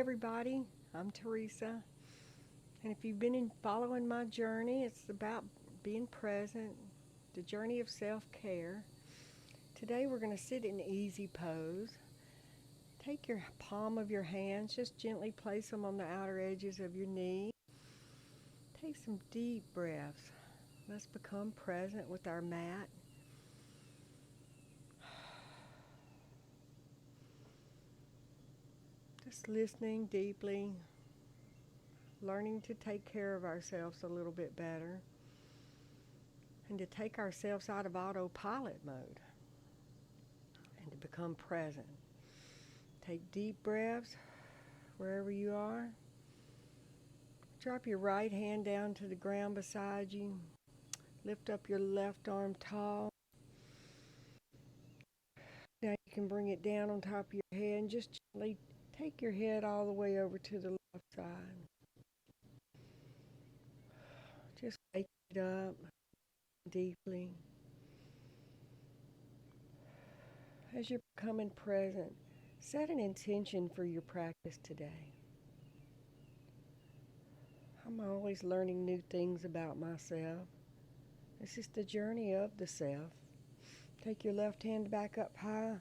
everybody. I'm Teresa. And if you've been following my journey, it's about being present, the journey of self-care. Today we're going to sit in easy pose. Take your palm of your hands, just gently place them on the outer edges of your knee. Take some deep breaths. Let's become present with our mat. Just listening deeply, learning to take care of ourselves a little bit better, and to take ourselves out of autopilot mode and to become present. Take deep breaths wherever you are. Drop your right hand down to the ground beside you. Lift up your left arm tall. Now you can bring it down on top of your head and just gently take your head all the way over to the left side. Just wake it up deeply. As you're becoming present, set an intention for your practice today. I'm always learning new things about myself. This is the journey of the self. Take your left hand back up high,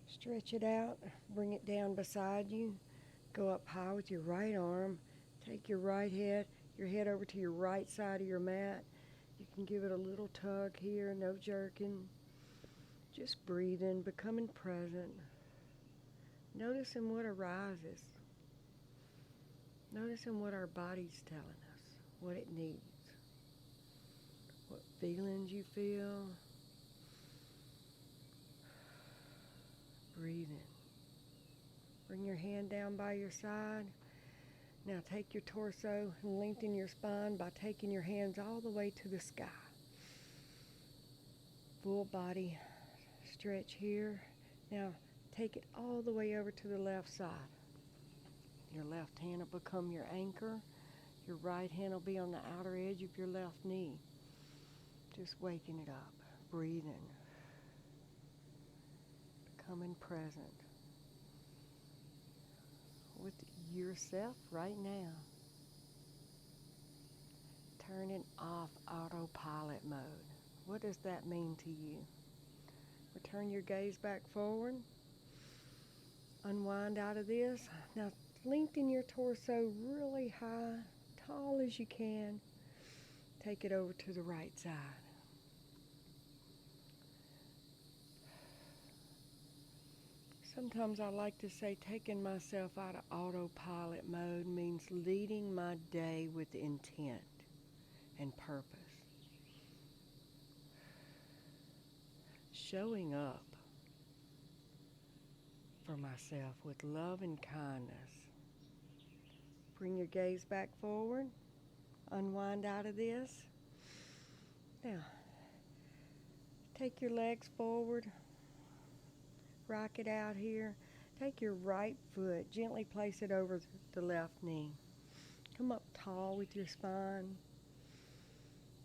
stretch it out, bring it down beside you. Go up high with your right arm. Take your head over to your right side of your mat. You can give it a little tug here, no jerking. Just breathing, becoming present. Noticing what arises. Noticing what our body's telling us, what it needs. What feelings you feel. Breathing. Bring your hand down by your side. Now take your torso and lengthen your spine by taking your hands all the way to the sky. Full body stretch here. Now take it all the way over to the left side. Your left hand will become your anchor. Your right hand will be on the outer edge of your left knee. Just waking it up, breathing, becoming present with yourself right now. Turning off autopilot mode. What does that mean to you? Return your gaze back forward. Unwind out of this. Now lengthen your torso really high, tall as you can. Take it over to the right side. Sometimes I like to say taking myself out of autopilot mode means leading my day with intent and purpose. Showing up for myself with love and kindness. Bring your gaze back forward. Unwind out of this. Now, take your legs forward. Rock it out here. Take your right foot, gently place it over the left knee. Come up tall with your spine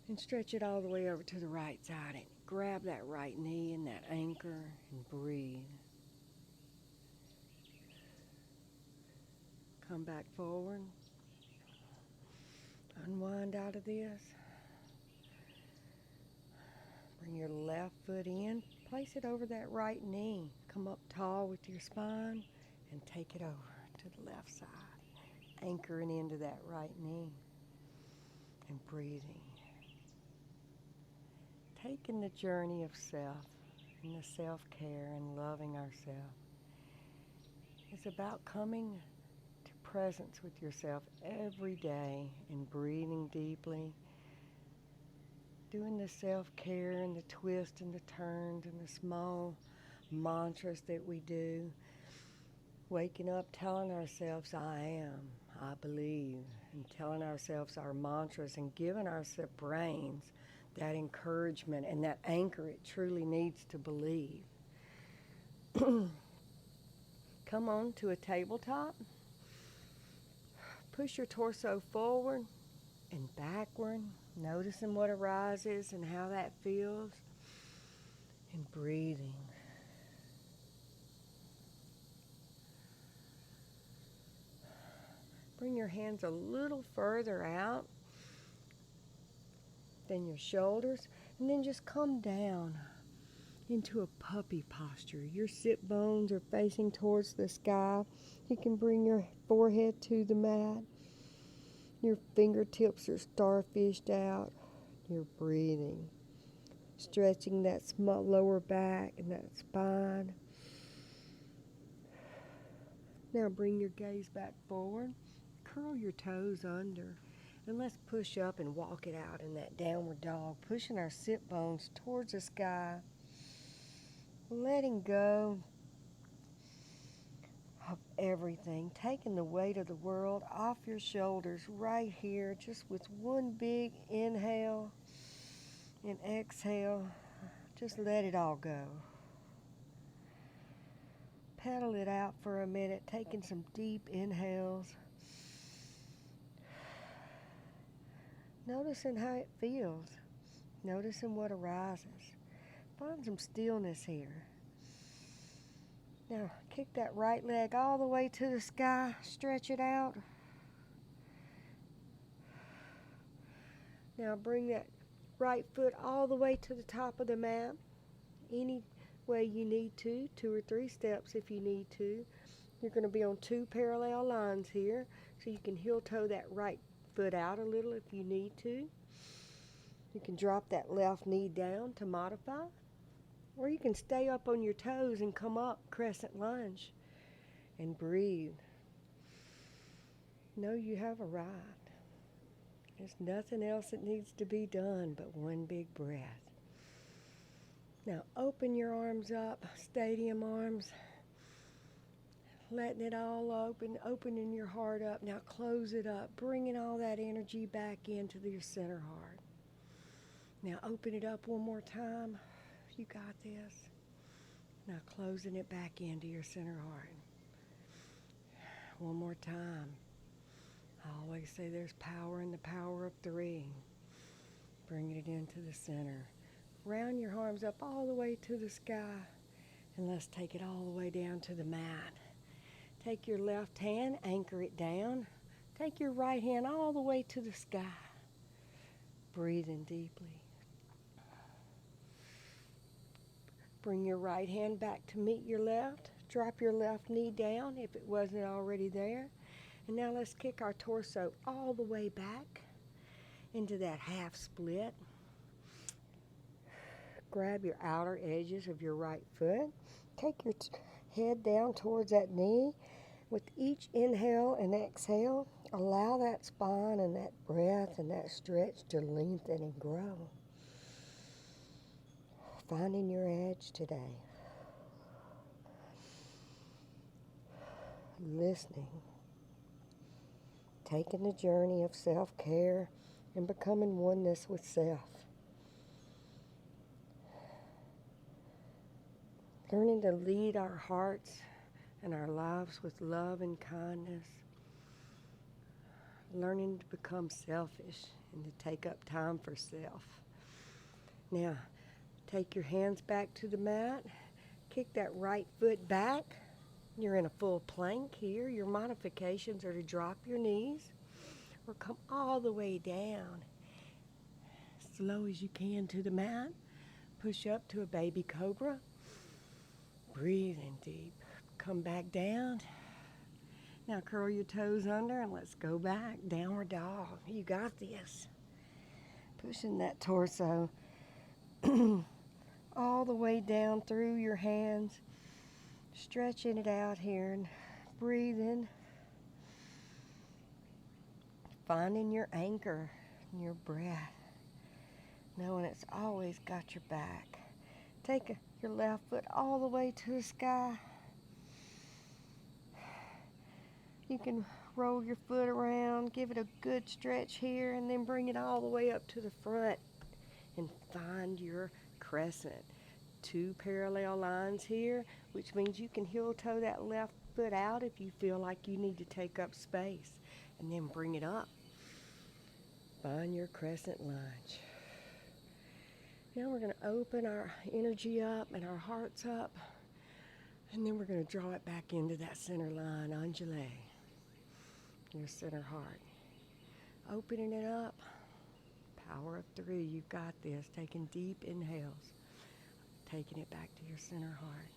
and stretch it all the way over to the right side and grab that right knee and that anchor and breathe. Come back forward. Unwind out of this. Bring your left foot in. Place it over that right knee. Come up tall with your spine and take it over to the left side. Anchoring into that right knee and breathing. Taking the journey of self and the self-care and loving ourselves. It's about coming to presence with yourself every day and breathing deeply. Doing the self-care and the twists and the turns and the small mantras that we do. Waking up telling ourselves, I am, I believe, and telling ourselves our mantras and giving our brains that encouragement and that anchor it truly needs to believe. Come on to a tabletop. Push your torso forward and backward, noticing what arises and how that feels, and breathing. Bring your hands a little further out than your shoulders, and then just come down into a puppy posture. Your sit bones are facing towards the sky. You can bring your forehead to the mat. Your fingertips are starfished out. You're breathing, stretching that small lower back and that spine. Now bring your gaze back forward. Curl your toes under. And let's push up and walk it out in that downward dog, pushing our sit bones towards the sky, letting go of everything, taking the weight of the world off your shoulders right here, just with one big inhale and exhale. Just let it all go. Pedal it out for a minute, taking some deep inhales. Noticing how it feels. Noticing what arises. Find some stillness here. Now, kick that right leg all the way to the sky. Stretch it out. Now, bring that right foot all the way to the top of the mat. Any way you need to. 2 or 3 steps if you need to. You're going to be on 2 parallel lines here, so you can heel toe that right foot out a little if you need to. You can drop that left knee down to modify, or you can stay up on your toes and come up crescent lunge and breathe. Know you have arrived. There's nothing else that needs to be done but one big breath. Now open your arms up, stadium arms. Letting it all open, opening your heart up. Now close it up, bringing all that energy back into your center heart. Now open it up one more time. You got this. Now closing it back into your center heart. One more time. I always say there's power in the power of 3. Bringing it into the center. Round your arms up all the way to the sky. And let's take it all the way down to the mat. Take your left hand, anchor it down. Take your right hand all the way to the sky. Breathing deeply. Bring your right hand back to meet your left. Drop your left knee down if it wasn't already there. And now let's kick our torso all the way back into that half split. Grab your outer edges of your right foot. Take your head down towards that knee. With each inhale and exhale, allow that spine and that breath and that stretch to lengthen and grow. Finding your edge today. Listening. Taking the journey of self-care and becoming oneness with self. Learning to lead our hearts and our lives with love and kindness. Learning to become selfish and to take up time for self. Now, take your hands back to the mat. Kick that right foot back. You're in a full plank here. Your modifications are to drop your knees or come all the way down. Slow as you can to the mat. Push up to a baby cobra. Breathing deep. Come back down. Now curl your toes under and let's go back. Downward dog. You got this. Pushing that torso all the way down through your hands. Stretching it out here and breathing. Finding your anchor in your breath. Knowing it's always got your back. Take your left foot all the way to the sky. You can roll your foot around, give it a good stretch here, and then bring it all the way up to the front and find your crescent. 2 parallel lines here, which means you can heel toe that left foot out if you feel like you need to take up space, and then bring it up. Find your crescent lunge. Now we're going to open our energy up and our hearts up, and then we're going to draw it back into that center line, undulé. your center heart. Opening it up. Power of 3. You've got this. Taking deep inhales. Taking it back to your center heart.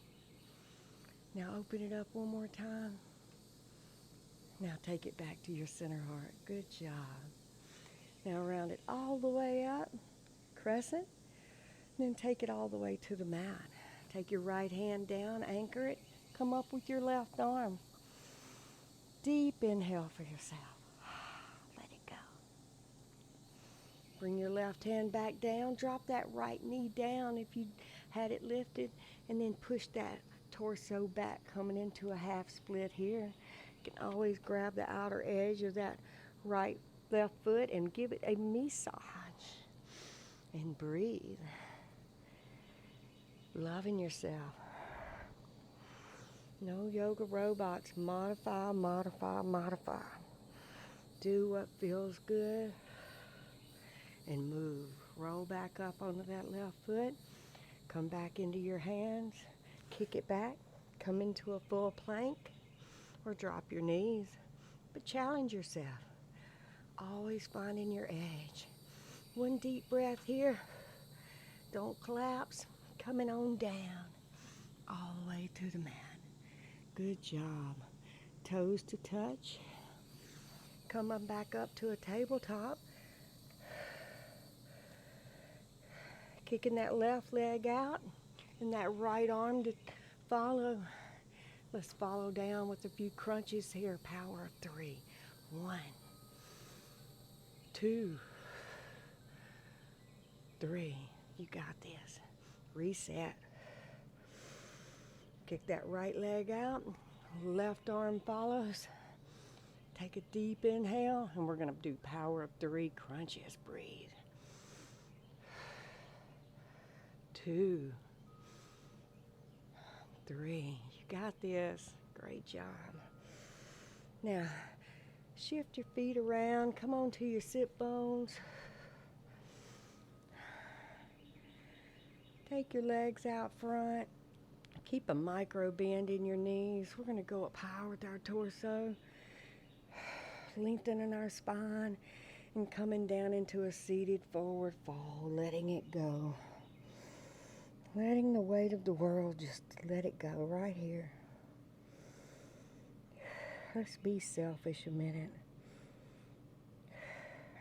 Now open it up one more time. Now take it back to your center heart. Good job. Now round it all the way up. Crescent. Then take it all the way to the mat. Take your right hand down. Anchor it. Come up with your left arm. Deep inhale for yourself. Let it go. Bring your left hand back down. Drop that right knee down if you had it lifted. And then push that torso back, coming into a half split here. You can always grab the outer edge of that left foot and give it a massage. And breathe. Loving yourself. No yoga robots. Modify, modify, modify. Do what feels good and move. Roll back up onto that left foot. Come back into your hands. Kick it back. Come into a full plank or drop your knees. But challenge yourself. Always finding your edge. One deep breath here. Don't collapse. Coming on down. All the way to the mat. Good job. Toes to touch. Come on back up to a tabletop. Kicking that left leg out and that right arm to follow. Let's follow down with a few crunches here. Power of 3. 1, 2, 3. You got this. Reset. Kick that right leg out. Left arm follows. Take a deep inhale, and we're going to do power of 3 crunches. Breathe. 2, 3. You got this. Great job. Now, shift your feet around. Come on to your sit bones. Take your legs out front. Keep a micro bend in your knees. We're going to go up high with our torso. Lengthening our spine and coming down into a seated forward fold. Letting it go. Letting the weight of the world just let it go right here. Let's be selfish a minute.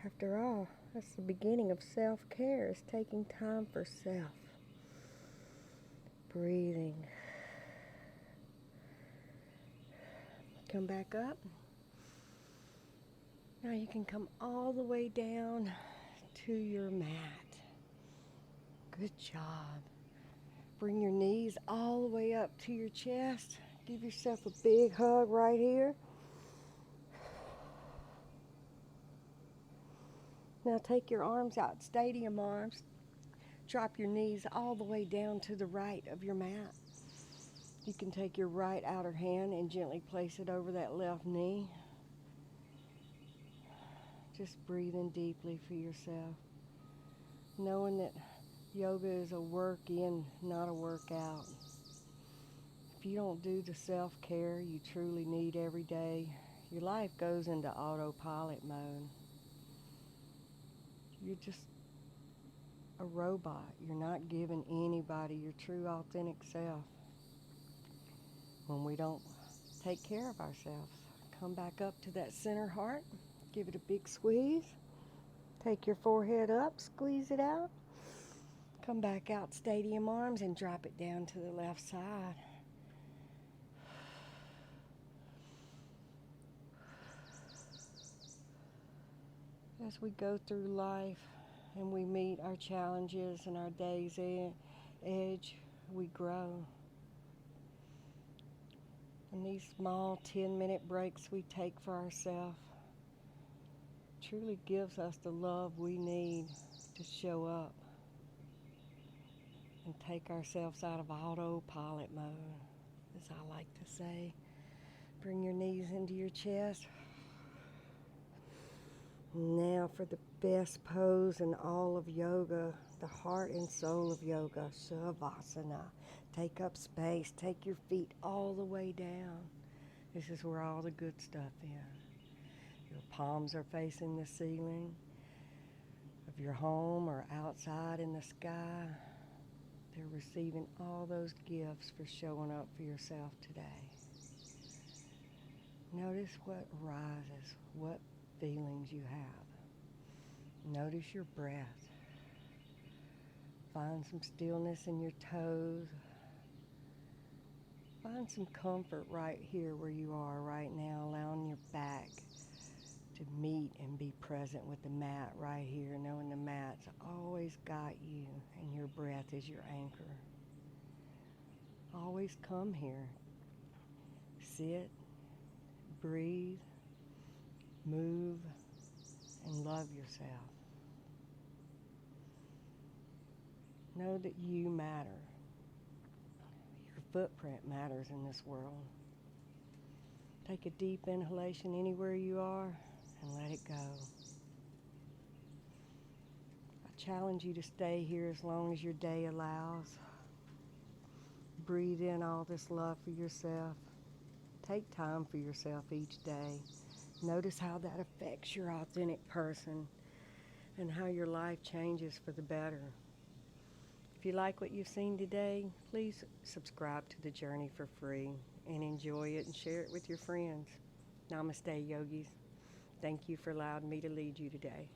After all, that's the beginning of self-care. It's taking time for self. Breathing. Come back up. Now you can come all the way down to your mat. Good job. Bring your knees all the way up to your chest. Give yourself a big hug right here. Now take your arms out, stadium arms. Drop your knees all the way down to the right of your mat. You can take your right outer hand and gently place it over that left knee. Just breathing deeply for yourself. Knowing that yoga is a work in, not a workout. If you don't do the self-care you truly need every day, your life goes into autopilot mode. You're just a robot. You're not giving anybody your true authentic self when we don't take care of ourselves. Come back up to that center heart. Give it a big squeeze. Take your forehead up, squeeze it out. Come back out, stadium arms, and drop it down to the left side. As we go through life and we meet our challenges and our day's edge, we grow. And these small 10-minute breaks we take for ourselves truly gives us the love we need to show up and take ourselves out of autopilot mode, as I like to say. Bring your knees into your chest. Now for the best pose in all of yoga, the heart and soul of yoga, Shavasana. Take up space. Take your feet all the way down. This is where all the good stuff is. Your palms are facing the ceiling of your home or outside in the sky. They're receiving all those gifts for showing up for yourself today. Notice what arises, what feelings you have. Notice your breath. Find some stillness in your toes. Find some comfort right here where you are right now, allowing your back to meet and be present with the mat right here, knowing the mat's always got you and your breath is your anchor. Always come here. Sit, breathe, move, and love yourself. Know that you matter. Your footprint matters in this world. Take a deep inhalation anywhere you are and let it go. I challenge you to stay here as long as your day allows. Breathe in all this love for yourself. Take time for yourself each day. Notice how that affects your authentic person and how your life changes for the better. If you like what you've seen today, please subscribe to the journey for free and enjoy it and share it with your friends. Namaste, yogis. Thank you for allowing me to lead you today.